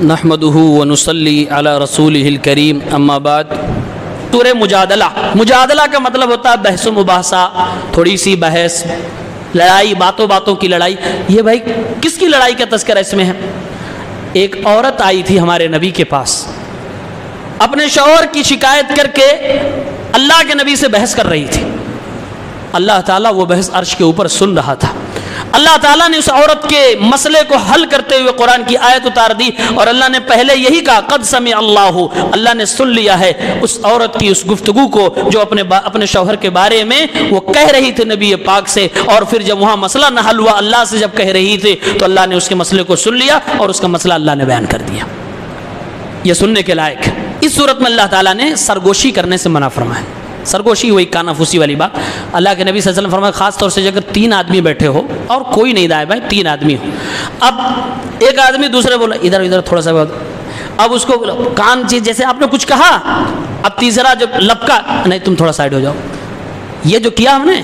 نحمدہ ونصلی علی رسولہ الکریم اما بعد۔ سورہ مجادلہ کا مطلب ہوتا ہے بحث و مباحثہ، تھوڑی سی بحث، لڑائی، باتوں کی لڑائی۔ یہ بھائی کس کی لڑائی کا تذکرہ اس میں ہے؟ ایک عورت آئی تھی ہمارے نبی کے پاس، اپنے شوہر کی شکایت کر کے اللہ کے نبی سے بحث کر رہی تھی۔ اللہ تعالیٰ وہ بحث عرش کے اوپر سن رہا تھا۔ اللہ تعالیٰ نے اس عورت کے مسئلے کو حل کرتے ہوئے قرآن کی آیت اتار دی، اور اللہ نے پہلے یہی کہا قد سمع اللہ نے سن لیا ہے اس عورت کی اس گفتگو کو جو اپنے شوہر کے بارے میں وہ کہہ رہی تھی نبی پاک سے، اور پھر جب وہاں مسئلہ نہ حل ہوا اللہ سے جب کہہ رہی تھی تو اللہ نے اس کے مسئلے کو سن لیا اور اس کا مسئلہ اللہ نے بیان کر دیا۔ یہ سننے کے لائق ہے۔ اس صورت میں اللہ تعالیٰ نے سرگوشی کرنے سے منع فرمایا۔ سرگوشی وہی کانا پھوسی والی بات۔ اللہ کے نبی صلی اللہ علیہ وسلم فرمایا خاص طور سے اگر 3 آدمی بیٹھے ہو اور کوئی نہیں دائیں بھائی، 3 آدمی ہو، اب ایک آدمی دوسرے بولا ادھر تھوڑا سا، اب اس کو کان چیز جیسے آپ نے کچھ کہا، اب تیسرا جب لپکا نہیں تم تھوڑا سائڈ ہو جاؤ، یہ جو کیا ہم نے،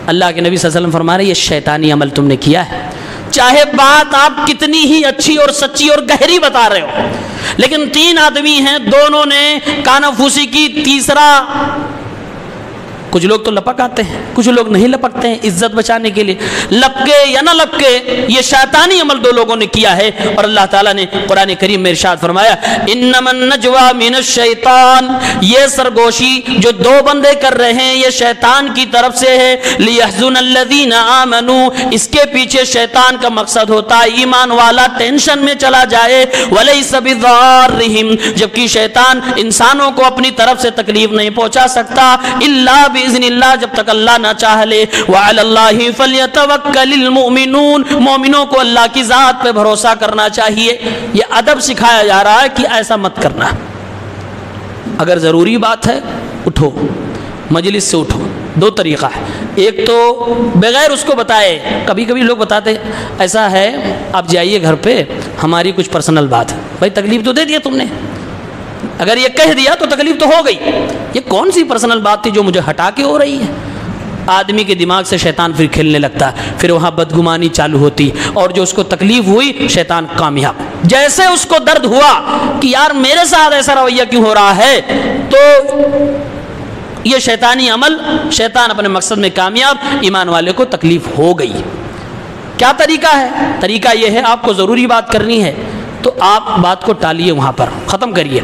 اللہ کے نبی صلی اللہ علیہ وسلم فرما رہے یہ شیطانی عمل تم نے کیا ہے۔ چاہے بات آپ کتنی ہی اچھی اور سچی اور گہری بتا رہے ہو، لیکن 3 آدمی ہیں، دونوں نے کانا پھوسی کی، تیسرا کچھ لوگ تو لپک آتے ہیں، کچھ لوگ نہیں لپکتے ہیں عزت بچانے کے لیے، لپکے یا نہ لپکے یہ شیطانی عمل 2 لوگوں نے کیا ہے۔ اور اللہ تعالیٰ نے قرآن کریم میں ارشاد فرمایا انما النجوى من الشیطان، یہ سرگوشی جو 2 بندے کر رہے ہیں یہ شیطان کی طرف سے ہے، لیحزن الذین آمنوا، اس کے پیچھے شیطان کا مقصد ہوتا ہے ایمان والا ٹینشن میں چلا جائے، ولیس بضارہم، جبکہ شیطان انسانوں کو اپنی طرف سے تکلیف نہیں پہنچا سکتا الا بإذن اللہ، جب تک اللہ نہ چاہ لے، وعلی اللہ فلیتوکل المؤمنون، مومنوں کو اللہ کی ذات پہ بھروسہ کرنا چاہیے۔ یہ ادب سکھایا جا رہا ہے کہ ایسا مت کرنا، اگر ضروری بات ہے اٹھو، مجلس سے اٹھو۔ 2 طریقہ ہے، ایک تو بغیر اس کو بتائے، کبھی کبھی لوگ بتاتے ایسا ہے آپ جائیے گھر پہ ہماری کچھ پرسنل بات ہے، بھائی تکلیف تو دے دیا تم نے، اگر یہ کہہ دیا تو تکلیف تو ہو گئی، یہ کون سی پرسنل بات تھی جو مجھے ہٹا کے ہو رہی ہے؟ آدمی کے دماغ سے شیطان پھر کھیلنے لگتا ہے، پھر وہاں بدگمانی چالو ہوتی، اور جو اس کو تکلیف ہوئی شیطان کامیاب۔ جیسے اس کو درد ہوا کہ یار میرے ساتھ ایسا رویہ کیوں ہو رہا ہے، تو یہ شیطانی عمل، شیطان اپنے مقصد میں کامیاب، ایمان والے کو تکلیف ہو گئی۔ کیا طریقہ ہے؟ طریقہ یہ ہے آپ کو ضروری بات کرنی ہے تو آپ بات کو ٹالیے، وہاں پر ختم کریے۔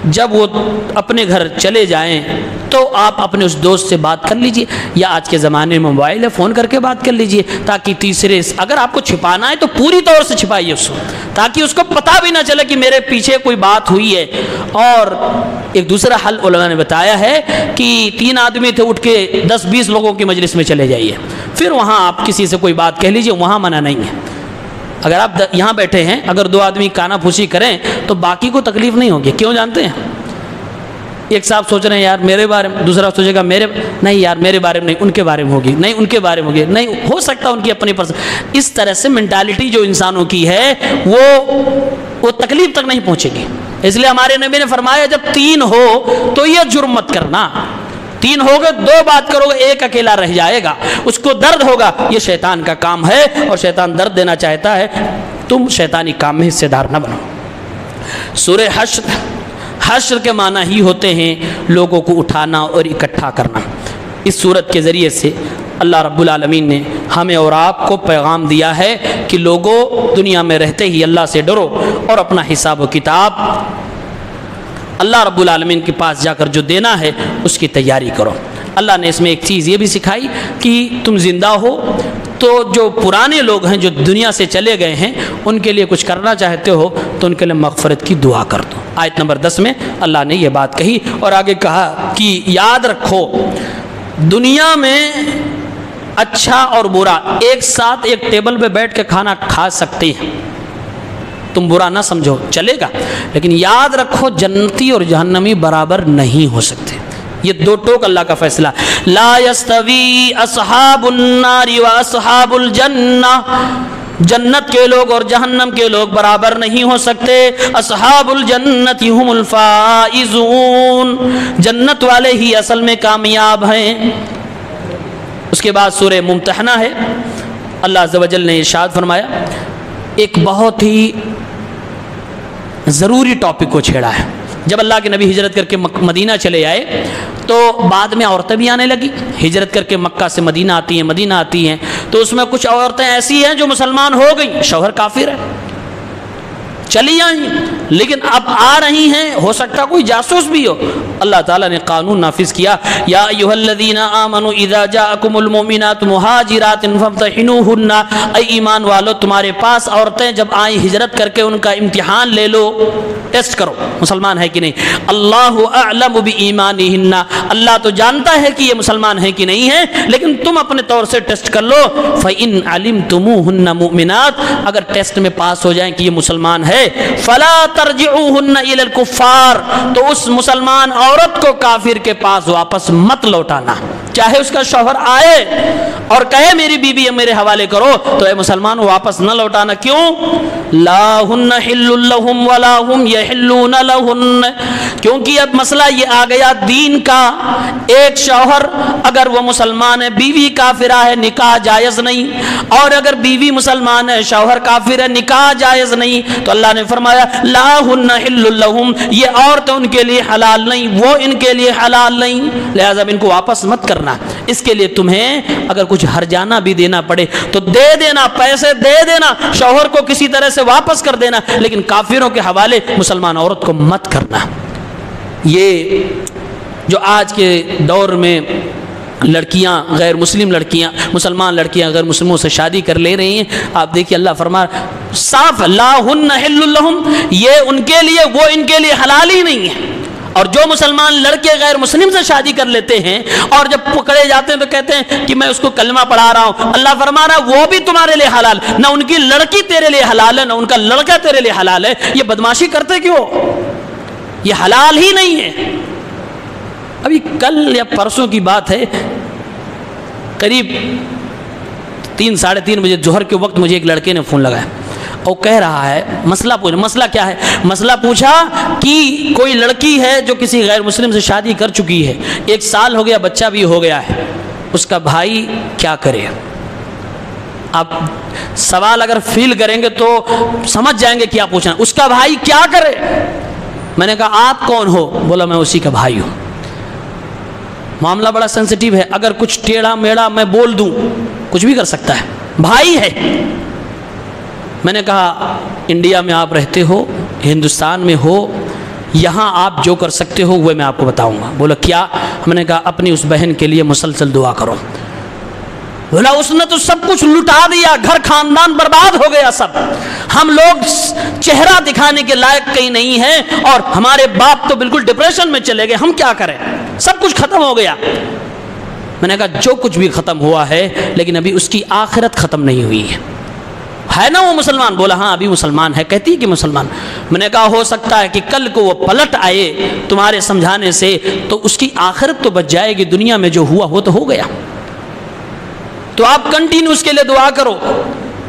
جب وہ اپنے گھر چلے جائیں تو آپ اپنے اس دوست سے بات کر لیجئے، یا آج کے زمانے میں موبائل ہے فون کر کے بات کر لیجئے، تاکہ تیسرے اگر آپ کو چھپانا ہے تو پوری طور سے چھپائیے اس کو، تاکہ اس کو پتہ بھی نہ چلے کہ میرے پیچھے کوئی بات ہوئی ہے۔ اور ایک دوسرا حل علماء نے بتایا ہے کہ 3 آدمی تھے، اٹھ کے 10-20 لوگوں کی مجلس میں چلے جائیے، پھر وہاں آپ کسی سے کوئی بات کہہ لیجئے، وہاں منع نہیں ہے۔ اگر آپ یہاں بیٹھے ہیں، اگر 2 آدمی کانا پھوسی کریں تو باقی کو تکلیف نہیں ہوگی، کیوں جانتے ہیں؟ ایک صاحب سوچ رہے ہیں یار میرے بارے میں، دوسرا سوچے گا نہیں یار میرے بارے میں نہیں، ان کے بارے میں ہوگی، نہیں ان کے بارے میں ہوگی، نہیں ہو سکتا ان کی اپنی اس طرح سے مینٹالٹی جو انسانوں کی ہے وہ تکلیف تک نہیں پہنچے گی۔ اس لیے ہمارے نبی نے فرمایا جب 3 ہو تو یہ جرم مت کرنا، 3 ہو گئے 2 بات کرو گے، 1 اکیلا رہ جائے گا، اس کو درد ہوگا، یہ شیطان کا کام ہے اور شیطان درد دینا چاہتا ہے، تم شیطانی کام میں حصے دار نہ بنو۔ سورہ حشر کے معنی ہی ہوتے ہیں لوگوں کو اٹھانا اور اکٹھا کرنا۔ اس سورت کے ذریعے سے اللہ رب العالمین نے ہمیں اور آپ کو پیغام دیا ہے کہ لوگوں دنیا میں رہتے ہی اللہ سے ڈرو اور اپنا حساب و کتاب اللہ رب العالمین کے پاس جا کر جو دینا ہے اس کی تیاری کرو۔ اللہ نے اس میں ایک چیز یہ بھی سکھائی کہ تم زندہ ہو تو جو پرانے لوگ ہیں جو دنیا سے چلے گئے ہیں ان کے لیے کچھ کرنا چاہتے ہو تو ان کے لیے مغفرت کی دعا کر دو۔ آیت نمبر 10 میں اللہ نے یہ بات کہی، اور آگے کہا کہ یاد رکھو دنیا میں اچھا اور برا ایک ساتھ ایک ٹیبل پہ بیٹھ کے کھانا کھا سکتے ہیں، تم برا نہ سمجھو چلے گا، لیکن یاد رکھو جنتی اور جہنمی برابر نہیں ہو سکتے۔ یہ 2 ٹوک اللہ کا فیصلہ، لا یستوی اصحاب النار و اصحاب الجنہ، جنت کے لوگ اور جہنم کے لوگ برابر نہیں ہو سکتے۔ اصحاب الجنت هم الفائزون، جنت والے ہی اصل میں کامیاب ہیں۔ اس کے بعد سورہ ممتحنہ ہے، اللہ عز و جل نے ارشاد فرمایا ایک بہت ہی ضروری ٹاپک کو چھیڑا ہے۔ جب اللہ کے نبی ہجرت کر کے مدینہ چلے آئے تو بعد میں عورتیں بھی آنے لگی، ہجرت کر کے مکہ سے مدینہ آتی ہیں تو اس میں کچھ عورتیں ایسی ہیں جو مسلمان ہو گئیں، شوہر کافر ہے، چلی آئیں، لیکن اب آ رہی ہیں، ہو سکتا کوئی جاسوس بھی ہو۔ اللہ تعالیٰ نے قانون نافذ کیا، یا ایھا الذین آمنوا اذا جاءکم المؤمنات مہاجرات فامتحنوہن، اے ایمان والو تمہارے پاس عورتیں جب آئیں ہجرت کر کے ان کا امتحان لے لو، ٹیسٹ کرو مسلمان ہے کہ نہیں۔ اللہ اعلم بایمانہن، اللہ تو جانتا ہے کہ یہ مسلمان ہے کہ نہیں ہے، لیکن تم اپنے طور سے ٹیسٹ کر لو۔ فإن علمتموہن مؤمنات، اگر ٹیسٹ میں پاس ہو جائیں کہ یہ مسلمان ہے، فلا ترجعوہن الی الکفار، تو اس مسلمان عورت کو کافر کے پاس واپس مت لوٹانا، چاہے اس کا شوہر آئے اور کہے میری بیوی میرے حوالے کرو، تو اے مسلمان واپس نہ لوٹانا۔ کیوں؟ لا ہن حل لہم ولا ہم یحلون لہن، کیونکہ اب مسئلہ یہ آ گیا دین کا، ایک شوہر اگر وہ مسلمان ہے، بیوی کافرہ ہے، نکاح جائز نہیں، اور اگر بیوی مسلمان ہے، شوہر کافر ہے، نکاح جائز نہیں، تو اللہ نے فرمایا لا ہن حل لہم، یہ عورتیں ان کے لیے حلال نہیں، وہ ان کے لیے حلال نہیں، لہذا ان کو واپس مت کرنا۔ اس کے لیے تمہیں اگر کچھ ہرجانہ بھی دینا پڑے تو دے دینا، پیسے دے دینا، شوہر کو کسی طرح سے واپس کر دینا، لیکن کافروں کے حوالے مسلمان عورت کو مت کرنا۔ یہ جو آج کے دور میں لڑکیاں غیر مسلم لڑکیاں، مسلمان لڑکیاں غیر مسلموں سے شادی کر لے رہی ہیں، آپ دیکھیے اللہ فرما صاف لا ہن حل لہم، یہ ان کے لیے، وہ ان کے لیے حلال ہی نہیں ہے۔ اور جو مسلمان لڑکے غیر مسلم سے شادی کر لیتے ہیں اور جب پکڑے جاتے ہیں تو کہتے ہیں کہ میں اس کو کلمہ پڑھا رہا ہوں، اللہ فرما رہا ہے وہ بھی تمہارے لیے حلال، نہ ان کی لڑکی تیرے لیے حلال ہے، نہ ان کا لڑکا تیرے لیے حلال ہے۔ یہ بدماشی کرتے کیوں؟ یہ حلال ہی نہیں ہے۔ ابھی کل یا پرسوں کی بات ہے، قریب 3 ساڑھے 3 بجے ظہر کے وقت مجھے ایک لڑکے نے فون لگایا اور کہہ رہا ہے، مسئلہ کیا ہے؟ مسئلہ پوچھا کہ کوئی لڑکی ہے جو کسی غیر مسلم سے شادی کر چکی ہے، 1 سال ہو گیا، بچہ بھی ہو گیا ہے، اس کا بھائی کیا کرے؟ آپ سوال اگر فیل کریں گے تو سمجھ جائیں گے کیا پوچھنا۔ اس کا بھائی کیا کرے؟ میں نے کہا آپ کون ہو؟ بولا میں اسی کا بھائی ہوں۔ معاملہ بڑا سینسٹیو ہے، اگر کچھ ٹیڑھا میڑھا میں بول دوں کچھ بھی کر سکتا ہے، بھائی ہے۔ میں نے کہا انڈیا میں آپ رہتے ہو، ہندوستان میں ہو، یہاں آپ جو کر سکتے ہو وہ میں آپ کو بتاؤں گا۔ بولا کیا؟ میں نے کہا اپنی اس بہن کے لیے مسلسل دعا کرو۔ بولا اس نے تو سب کچھ لٹا دیا، گھر خاندان برباد ہو گیا سب، ہم لوگ چہرہ دکھانے کے لائق کہیں نہیں ہیں، اور ہمارے باپ تو بالکل ڈپریشن میں چلے گئے، ہم کیا کریں؟ سب کچھ ختم ہو گیا۔ میں نے کہا جو کچھ بھی ختم ہوا ہے لیکن ابھی اس کی آخرت ختم نہیں ہوئی ہے نا وہ مسلمان؟ بولا ہاں ابھی مسلمان ہے، کہتی ہے کہ مسلمان۔ میں نے کہا ہو سکتا ہے کہ کل کو وہ پلٹ آئے تمہارے سمجھانے سے تو اس کی آخرت تو بچ جائے گی، دنیا میں جو ہوا وہ تو ہو گیا۔ تو آپ کنٹینیو اس کے لیے دعا کرو۔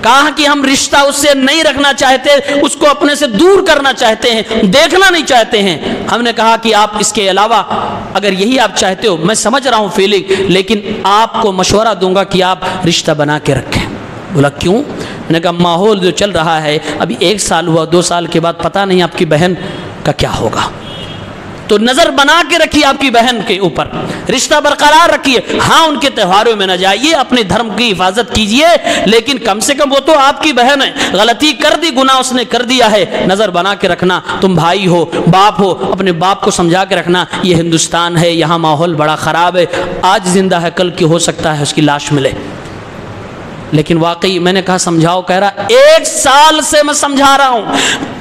کہا کہ ہم رشتہ اس سے نہیں رکھنا چاہتے، اس کو اپنے سے دور کرنا چاہتے ہیں، دیکھنا نہیں چاہتے ہیں۔ ہم نے کہا کہ آپ اس کے علاوہ اگر یہی آپ چاہتے ہو، میں سمجھ رہا ہوں فیلنگ، لیکن آپ کو مشورہ دوں گا کہ آپ رشتہ بنا کے رکھیں۔ بولا کیوں؟ میں نے کہا ماحول جو چل رہا ہے، ابھی 1 سال ہوا، 2 سال کے بعد پتہ نہیں آپ کی بہن کا کیا ہوگا، تو نظر بنا کے رکھیے آپ کی بہن کے اوپر، رشتہ برقرار رکھیے۔ ہاں ان کے تہواروں میں نہ جائیے، اپنے دھرم کی حفاظت کیجیے، لیکن کم سے کم وہ تو آپ کی بہن ہے، غلطی کر دی، گناہ اس نے کر دیا ہے، نظر بنا کے رکھنا۔ تم بھائی ہو، باپ ہو، اپنے باپ کو سمجھا کے رکھنا، یہ ہندوستان ہے، یہاں ماحول بڑا خراب ہے، آج زندہ ہے کل کی ہو سکتا ہے اس کی لاش ملے۔ لیکن واقعی میں نے کہا سمجھاؤ، کہہ رہا 1 سال سے میں سمجھا رہا ہوں،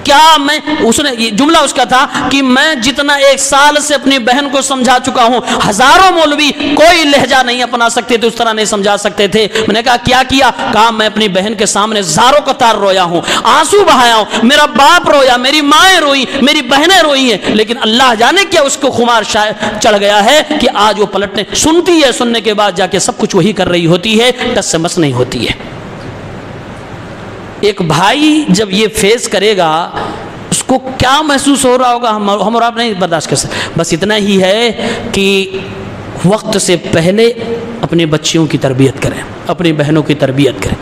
کیا میں، اس نے یہ جملہ اس کا تھا کہ میں جتنا 1 سال سے اپنی بہن کو سمجھا چکا ہوں، ہزاروں مولوی کوئی لہجہ نہیں اپنا سکتے تھے، اس طرح نہیں سمجھا سکتے تھے۔ میں نے کہا کیا کیا؟ کہا میں اپنی بہن کے سامنے زاروں قطار رویا ہوں، آنسو بہایا ہوں، میرا باپ رویا، میری مائیں روئی، میری بہنیں روئی ہیں، لیکن اللہ جانے کیا اس کو خمار چڑھ گیا ہے کہ آج وہ پلٹنے سنتی ہے، سننے کے بعد جا کے سب کچھ وہی کر رہی ہوتی ہے، ٹس سے مس نہیں ہوتی ہے۔ ایک بھائی جب یہ فیس کرے گا اس کو کیا محسوس ہو رہا ہوگا، ہم اور آپ نہیں برداشت کر سکتے۔ بس اتنا ہی ہے کہ وقت سے پہلے اپنے بچیوں کی تربیت کریں، اپنی بہنوں کی تربیت کریں،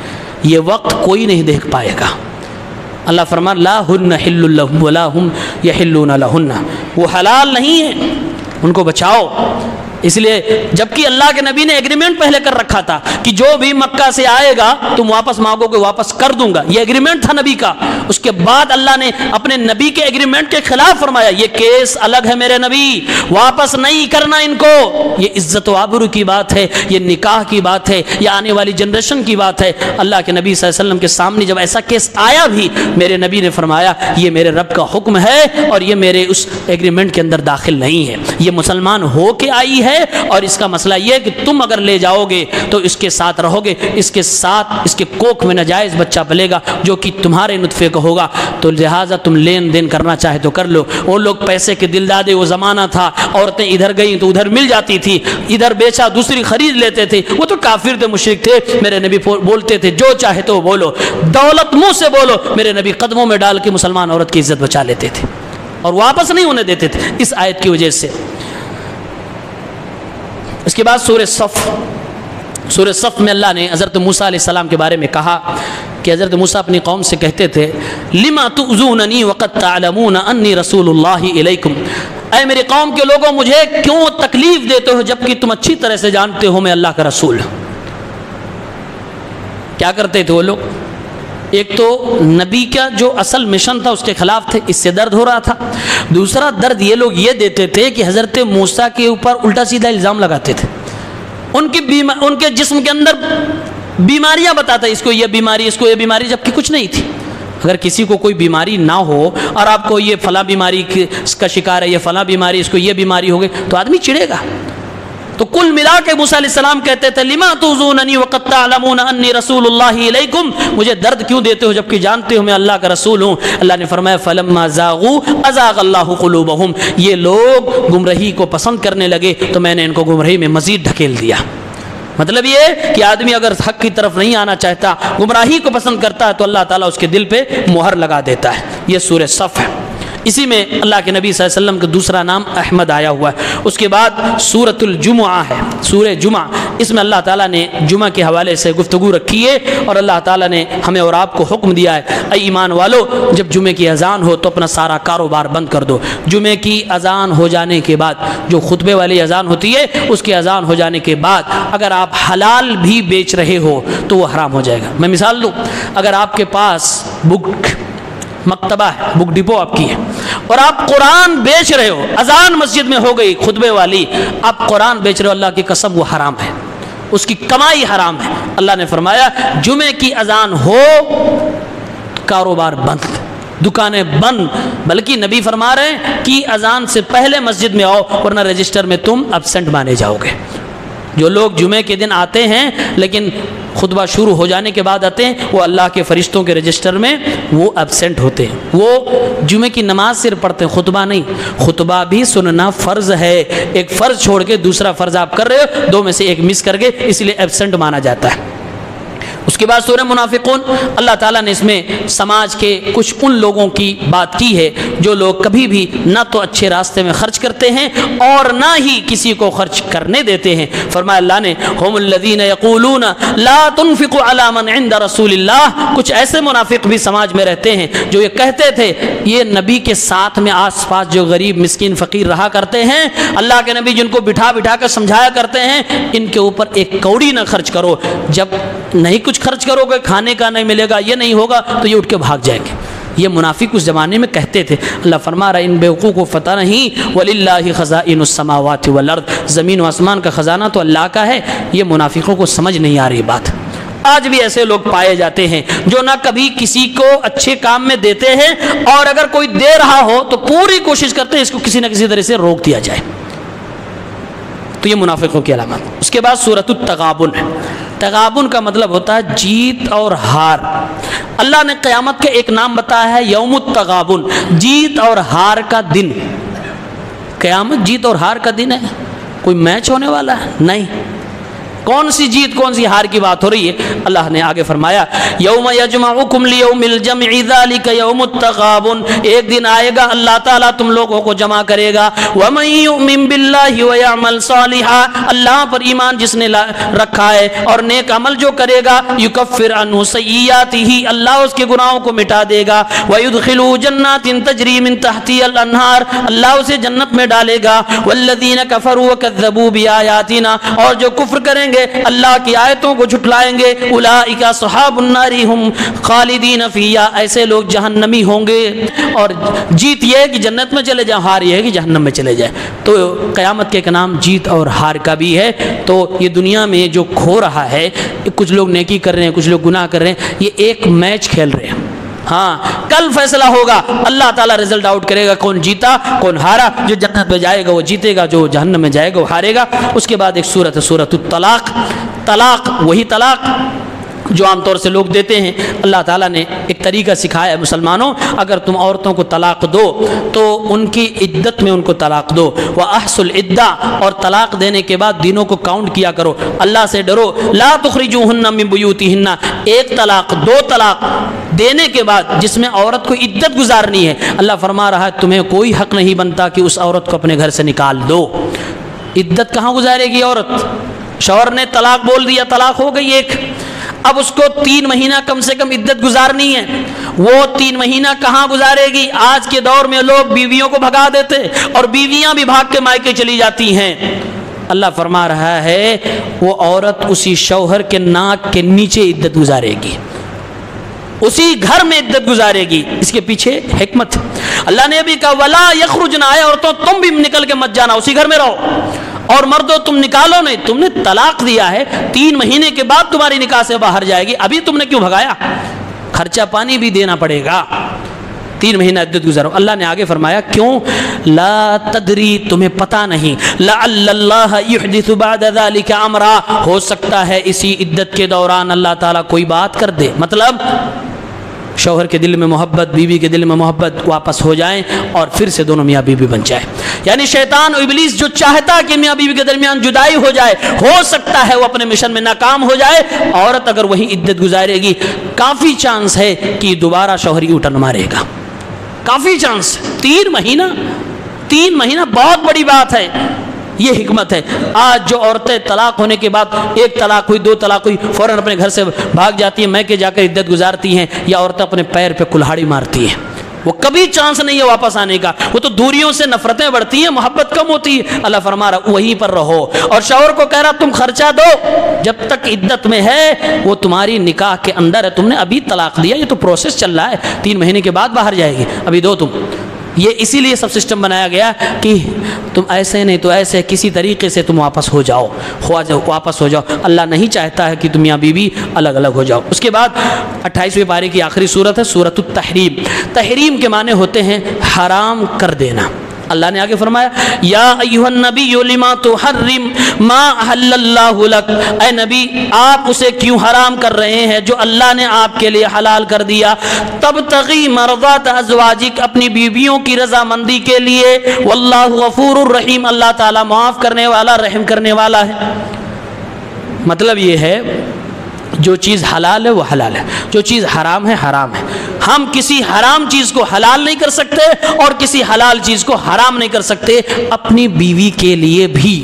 یہ وقت کوئی نہیں دیکھ پائے گا، اللہ فرما لا ہن حل لہم ولا ہم یحلون لہن، وہ حلال نہیں ہے، ان کو بچاؤ۔ اس لیے جبکہ اللہ کے نبی نے ایگریمنٹ پہلے کر رکھا تھا کہ جو بھی مکہ سے آئے گا تم واپس مانگو گے واپس کر دوں گا، یہ ایگریمنٹ تھا نبی کا۔ اس کے بعد اللہ نے اپنے نبی کے ایگریمنٹ کے خلاف فرمایا یہ کیس الگ ہے میرے نبی، واپس نہیں کرنا ان کو۔ یہ عزت و آبرو کی بات ہے، یہ نکاح کی بات ہے، یہ آنے والی جنریشن کی بات ہے۔ اللہ کے نبی صلی اللہ علیہ وسلم کے سامنے جب ایسا کیس آیا بھی میرے نبی نے فرمایا یہ میرے رب کا حکم ہے اور یہ میرے اس ایگریمنٹ کے اندر داخل نہیں ہے، یہ مسلمان ہو کے آئی ہے اور اس کا مسئلہ یہ ہے کہ تم اگر لے جاؤ گے تو اس کے ساتھ رہو گے، اس کے ساتھ اس کے کوکھ میں ناجائز بچہ پلے گا جو کہ تمہارے نطفے کا ہوگا، تو لہٰذا تم لین دین کرنا چاہے تو کر لو۔ وہ لوگ پیسے کے دل دادے، وہ زمانہ تھا، عورتیں ادھر گئیں تو ادھر مل جاتی تھی، ادھر بیچا دوسری خرید لیتے تھے، وہ تو کافر تھے، مشرک تھے۔ میرے نبی بولتے تھے جو چاہے تو بولو، دولت منہ سے بولو، میرے نبی قدموں میں ڈال کے مسلمان عورت کی عزت بچا لیتے تھے اور واپس نہیں ہونے دیتے تھے اس آیت کی وجہ سے۔ اس کے بعد سورہ صف میں اللہ نے حضرت موسیٰ علیہ السلام کے بارے میں کہا کہ حضرت موسیٰ اپنی قوم سے کہتے تھے لما تؤذوننی وقد تعلمون انی رسول اللہ الیکم، اے میری قوم کے لوگوں مجھے کیوں تکلیف دیتے ہو جبکہ تم اچھی طرح سے جانتے ہو میں اللہ کا رسول ہوں۔ کیا کرتے تھے وہ لوگ؟ ایک تو نبی کا جو اصل مشن تھا اس کے خلاف تھے، اس سے درد ہو رہا تھا۔ دوسرا درد یہ لوگ یہ دیتے تھے کہ حضرت موسیٰ کے اوپر الٹا سیدھا الزام لگاتے تھے، ان کے جسم کے اندر بیماریاں بتاتا ہے، اس کو یہ بیماری، اس کو یہ بیماری، جبکہ کچھ نہیں تھی۔ اگر کسی کو کوئی بیماری نہ ہو اور آپ کو یہ فلاں بیماری کا شکار ہے، یہ فلاں بیماری، اس کو یہ بیماری ہو گئی تو آدمی چڑھے گا۔ تو کل ملا کے موسیٰ علیہ السلام کہتے تھے لما تؤذوننی وقد تعلمون انی رسول اللہ الیکم، مجھے درد کیوں دیتے ہو جبکہ جانتے ہو میں اللہ کا رسول ہوں۔ اللہ نے فرمایا فلما زاغوا ازاغ اللہ قلوبہم، یہ لوگ گمراہی کو پسند کرنے لگے تو میں نے ان کو گمراہی میں مزید ڈھکیل دیا۔ مطلب یہ کہ آدمی اگر حق کی طرف نہیں آنا چاہتا، گمراہی کو پسند کرتا ہے تو اللہ تعالیٰ اس کے دل پہ مہر لگا دیتا ہے۔ یہ سورہ صف ہے، اسی میں اللہ کے نبی صلی اللہ علیہ وسلم کا دوسرا نام احمد آیا ہوا ہے۔ اس کے بعد سورۃ الجمعہ ہے، سورہ جمعہ، اس میں اللہ تعالیٰ نے جمعہ کے حوالے سے گفتگو رکھی ہے اور اللہ تعالیٰ نے ہمیں اور آپ کو حکم دیا ہے اے ایمان والو جب جمعے کی اذان ہو تو اپنا سارا کاروبار بند کر دو۔ جمعے کی اذان ہو جانے کے بعد جو خطبے والی اذان ہوتی ہے اس کی اذان ہو جانے کے بعد اگر آپ حلال بھی بیچ رہے ہو تو وہ حرام ہو جائے گا۔ میں مثال دوں، اگر آپ کے پاس بک مکتبہ ہے، بک ڈپو آپ کی ہے اور آپ قرآن بیچ رہے ہو، اذان مسجد میں ہو گئی خطبے والی، آپ قرآن بیچ رہے ہو، اللہ کی قسم وہ حرام ہے، اس کی کمائی حرام ہے۔ اللہ نے فرمایا جمعے کی اذان ہو کاروبار بند، دکانیں بند، بلکہ نبی فرما رہے ہیں کہ اذان سے پہلے مسجد میں آؤ ورنہ رجسٹر میں تم ابسینٹ مانے جاؤ گے۔ جو لوگ جمعے کے دن آتے ہیں لیکن خطبہ شروع ہو جانے کے بعد آتے ہیں وہ اللہ کے فرشتوں کے رجسٹر میں وہ ایبسنٹ ہوتے ہیں، وہ جمعے کی نماز صرف پڑھتے ہیں، خطبہ نہیں۔ خطبہ بھی سننا فرض ہے، ایک فرض چھوڑ کے دوسرا فرض آپ کر رہے ہو، دو میں سے ایک مس کر گئے، اس لیے ایبسنٹ مانا جاتا ہے۔ اس کے بعد سورہ منافقون، اللہ تعالیٰ نے اس میں سماج کے کچھ ان لوگوں کی بات کی ہے جو لوگ کبھی بھی نہ تو اچھے راستے میں خرچ کرتے ہیں اور نہ ہی کسی کو خرچ کرنے دیتے ہیں۔ فرمایا اللہ نے ہم الذین یقولون لا تنفقوا علی من عند رسول اللہ، کچھ ایسے منافق بھی سماج میں رہتے ہیں جو یہ کہتے تھے یہ نبی کے ساتھ میں آس پاس جو غریب مسکین فقیر رہا کرتے ہیں، اللہ کے نبی جن کو بٹھا بٹھا کر سمجھایا کرتے ہیں ان کے اوپر ایک کوڑی نہ خرچ کرو، جب نہیں کچھ خرچ کرو گے کھانے کا نہیں ملے گا، یہ نہیں ہوگا تو یہ اٹھ کے بھاگ جائیں گے۔ یہ منافق اس زمانے میں کہتے تھے۔ اللہ فرما رہا ہے ان بیوقوفوں کو فتح نہیں، وَلِلَّهِ خَزَائِنُ السَّمَاوَاتِ وَالْأَرْضِ، زمین و آسمان کا خزانہ تو اللہ کا ہے۔ یہ منافقوں کو سمجھ نہیں آ رہی بات۔ آج بھی ایسے لوگ پائے جاتے ہیں جو نہ کبھی کسی کو اچھے کام میں دیتے ہیں اور اگر کوئی دے رہا ہو تو پوری کوشش کرتے ہیں اس کو کسی نہ کسی طرح سے روک دیا جائے۔ تو یہ منافقوں کی علامات۔ اس کے بعد سورۃ التغابن ہے۔ تغابن کا مطلب ہوتا ہے جیت اور ہار۔ اللہ نے قیامت کا ایک نام بتایا ہے یوم التغابن، جیت اور ہار کا دن۔ قیامت جیت اور ہار کا دن ہے؟ کوئی میچ ہونے والا ہے؟ نہیں، کون سی جیت کون سی ہار کی بات ہو رہی ہے؟ اللہ نے آگے فرمایا یوم یجمعکم لیوم الجمع ذالک یوم التغابن، ایک دن آئے گا اللہ تعالیٰ تم لوگوں کو جمع کرے گا، ومن یؤمن باللہ ویعمل صالحا، اللہ پر ایمان جس نے رکھا ہے اور نیک عمل جو کرے گا، یکفر عنہ سیئاتہ، اللہ اس کے گناہوں کو مٹا دے گا، ویدخلہ جنات تجری من تحتها الانہار، اللہ اسے جنت میں ڈالے گا، والذین کفروا وکذبوا بآیاتنا، اور جو کفر کریں گے اللہ کی آیتوں کو جھٹلائیں گے، اولئک اصحاب النار ہم خالدین فیہا، ایسے لوگ جہنمی ہوں گے۔ اور جیت یہ ہے کہ جنت میں چلے جائیں، ہار یہ ہے کہ جہنم میں چلے جائیں۔ تو قیامت کے ایک نام جیت اور ہار کا بھی ہے۔ تو یہ دنیا میں جو کھو رہا ہے، کچھ لوگ نیکی کر رہے ہیں، کچھ لوگ گناہ کر رہے ہیں، یہ ایک میچ کھیل رہے ہیں۔ ہاں کل فیصلہ ہوگا، اللہ تعالیٰ رزلٹ آؤٹ کرے گا، کون جیتا کون ہارا، جو جنت میں جائے گا وہ جیتے گا، جو جہنم میں جائے گا وہ ہارے گا۔ اس کے بعد ایک سورت ہے سورۃ الطلاق، طلاق وہی طلاق جو عام طور سے لوگ دیتے ہیں۔ اللہ تعالیٰ نے ایک طریقہ سکھایا ہے مسلمانوں، اگر تم عورتوں کو طلاق دو تو ان کی عدت میں ان کو طلاق دو، وَأَحْصُوا الْعِدَّةَ، اور طلاق دینے کے بعد دنوں کو کاؤنٹ کیا کرو، اللہ سے ڈرو، لَا تُخْرِجُوهُنَّ مِن بُيُوتِهِنَّ، ایک طلاق دو طلاق دینے کے بعد جس میں عورت کو عدت گزارنی ہے، اللہ فرما رہا ہے تمہیں کوئی حق نہیں بنتا کہ اس عورت کو اپنے گھر سے نکال دو۔ عدت کہاں گزارے گی عورت؟ شوہر نے طلاق بول دیا، طلاق ہو گئی ایک، اب اس کو 3 مہینہ کم سے کم عدت گزارنی ہے، وہ 3 مہینہ کہاں گزارے گی؟ آج کے دور میں لوگ بیویوں کو بھگا دیتے اور بیویاں بھی بھاگ کے مائکے چلی جاتی ہیں۔ اللہ فرما رہا ہے وہ عورت اسی شوہر کے ناک کے نیچے عدت گزارے گی، اسی گھر میں عدت گزارے گی۔ اس کے پیچھے حکمت، اللہ نے ابھی کہا وَلَا يَخْرُجْنَ، آئے عورتوں تم بھی نکل کے مت جانا، اسی گھر میں رہو، اور مردوں تم نکالو نہیں، تم نے طلاق دیا ہے، 3 مہینے کے بعد تمہاری نکاح سے باہر جائے گی، ابھی تم نے کیوں بھگایا؟ خرچہ پانی بھی دینا پڑے گا، 3 مہینہ عدت گزارو۔ اللہ نے آگے فرمایا کیوں؟ لا تدری، تمہیں پتہ نہیں، لعل اللہ یحدث بعد ذلک امرا، ہو سکتا ہے اسی عدت کے دوران اللہ تعالیٰ کوئی بات کر دے، مطلب شوہر کے دل میں محبت، بیوی کے دل میں محبت واپس ہو جائیں اور پھر سے دونوں میاں بیوی بن جائے۔ یعنی شیطان و ابلیس جو چاہتا ہے کہ میاں بیوی کے درمیان جدائی ہو جائے، ہو سکتا ہے وہ اپنے مشن میں ناکام ہو جائے۔ عورت اگر وہی عدت گزارے گی، کافی چانس ہے کہ دوبارہ شوہر ہی اٹھن مارے گا، کافی چانس۔ 3 مہینہ بہت بڑی بات ہے، یہ حکمت ہے۔ آج جو عورتیں طلاق ہونے کے بعد، 1 طلاق ہوئی 2 طلاق ہوئی، فوراً اپنے گھر سے بھاگ جاتی ہیں، میکے جا کر عدت گزارتی ہیں، یا عورتیں اپنے پیر پہ کلہاڑی مارتی ہیں، وہ کبھی چانس نہیں ہے واپس آنے کا، وہ تو دوریوں سے نفرتیں بڑھتی ہیں، محبت کم ہوتی ہے۔ اللہ فرما رہا وہیں پر رہو، اور شوہر کو کہہ رہا تم خرچہ دو، جب تک عدت میں ہے وہ تمہاری نکاح کے اندر ہے، تم نے ابھی طلاق دیا، یہ تو پروسیس چل رہا ہے، 3 مہینے کے بعد باہر جائے گی، ابھی دو تم۔ یہ اسی لیے سب سسٹم بنایا گیا کہ تم ایسے نہیں تو ایسے کسی طریقے سے تم واپس ہو جاؤ، واپس ہو جاؤ۔ اللہ نہیں چاہتا ہے کہ تم میاں بیوی الگ الگ ہو جاؤ۔ اس کے بعد 28ویں پارے کی آخری سورت ہے سورۃ التحریم۔ تحریم کے معنی ہوتے ہیں حرام کر دینا۔ اللہ نے آگے فرمایا یا ایھا النبی لما تحرم ما احل اللہ لک، اے نبی آپ اسے کیوں حرام کر رہے ہیں جو اللہ نے آپ کے لیے حلال کر دیا، تبتغی مرضات ازواجک، اپنی بیویوں کی رضامندی کے لیے، واللہ غفور الرحیم، اللہ تعالیٰ معاف کرنے والا رحم کرنے والا ہے۔ مطلب یہ ہے جو چیز حلال ہے وہ حلال ہے، جو چیز حرام ہے حرام ہے۔ ہم کسی حرام چیز کو حلال نہیں کر سکتے اور کسی حلال چیز کو حرام نہیں کر سکتے، اپنی بیوی کے لیے بھی،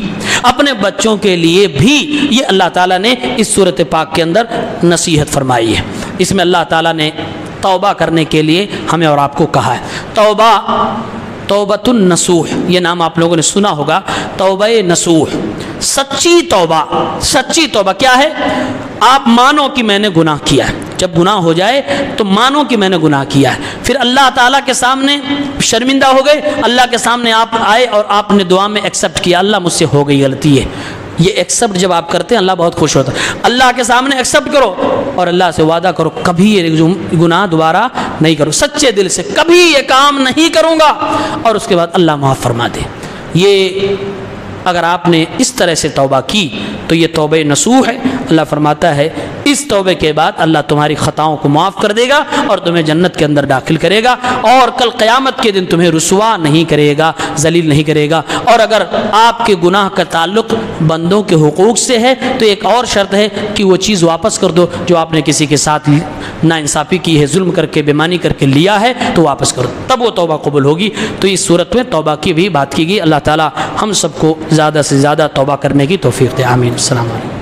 اپنے بچوں کے لیے بھی۔ یہ اللہ تعالیٰ نے اس سورۃ پاک کے اندر نصیحت فرمائی ہے۔ اس میں اللہ تعالیٰ نے توبہ کرنے کے لیے ہمیں اور آپ کو کہا ہے۔ توبۃ النصوح، یہ نام آپ لوگوں نے سنا ہوگا، توبہ نصوح، سچی توبہ۔ سچی توبہ کیا ہے؟ آپ مانو کہ میں نے گناہ کیا ہے، جب گناہ ہو جائے تو مانو کہ میں نے گناہ کیا ہے، پھر اللہ تعالیٰ کے سامنے شرمندہ ہو گئے، اللہ کے سامنے آپ آئے اور آپ نے دعا میں ایکسیپٹ کیا، اللہ مجھ سے ہو گئی غلطی ہے۔ یہ ایکسیپٹ جب آپ کرتے ہیں اللہ بہت خوش ہوتا ہے۔ اللہ کے سامنے ایکسیپٹ کرو اور اللہ سے وعدہ کرو کبھی یہ گناہ دوبارہ نہیں کرو، سچے دل سے کبھی یہ کام نہیں کروں گا، اور اس کے بعد اللہ معاف فرما دے۔ یہ اگر آپ نے اس طرح سے توبہ کی تو یہ توبہ نصوح ہے۔ اللہ فرماتا ہے اس توبے کے بعد اللہ تمہاری خطاؤں کو معاف کر دے گا اور تمہیں جنت کے اندر داخل کرے گا، اور کل قیامت کے دن تمہیں رسوا نہیں کرے گا، ذلیل نہیں کرے گا۔ اور اگر آپ کے گناہ کا تعلق بندوں کے حقوق سے ہے تو ایک اور شرط ہے کہ وہ چیز واپس کر دو جو آپ نے کسی کے ساتھ ناانصافی کی ہے، ظلم کر کے، بےمانی کر کے لیا ہے، تو واپس کرو، تب وہ توبہ قبول ہوگی۔ تو اس صورت میں توبہ کی بھی بات کی گئی۔ اللہ تعالی ہم سب کو زیادہ سے زیادہ توبہ کرنے کی توفیق دے، آمین۔ السلام علیکم۔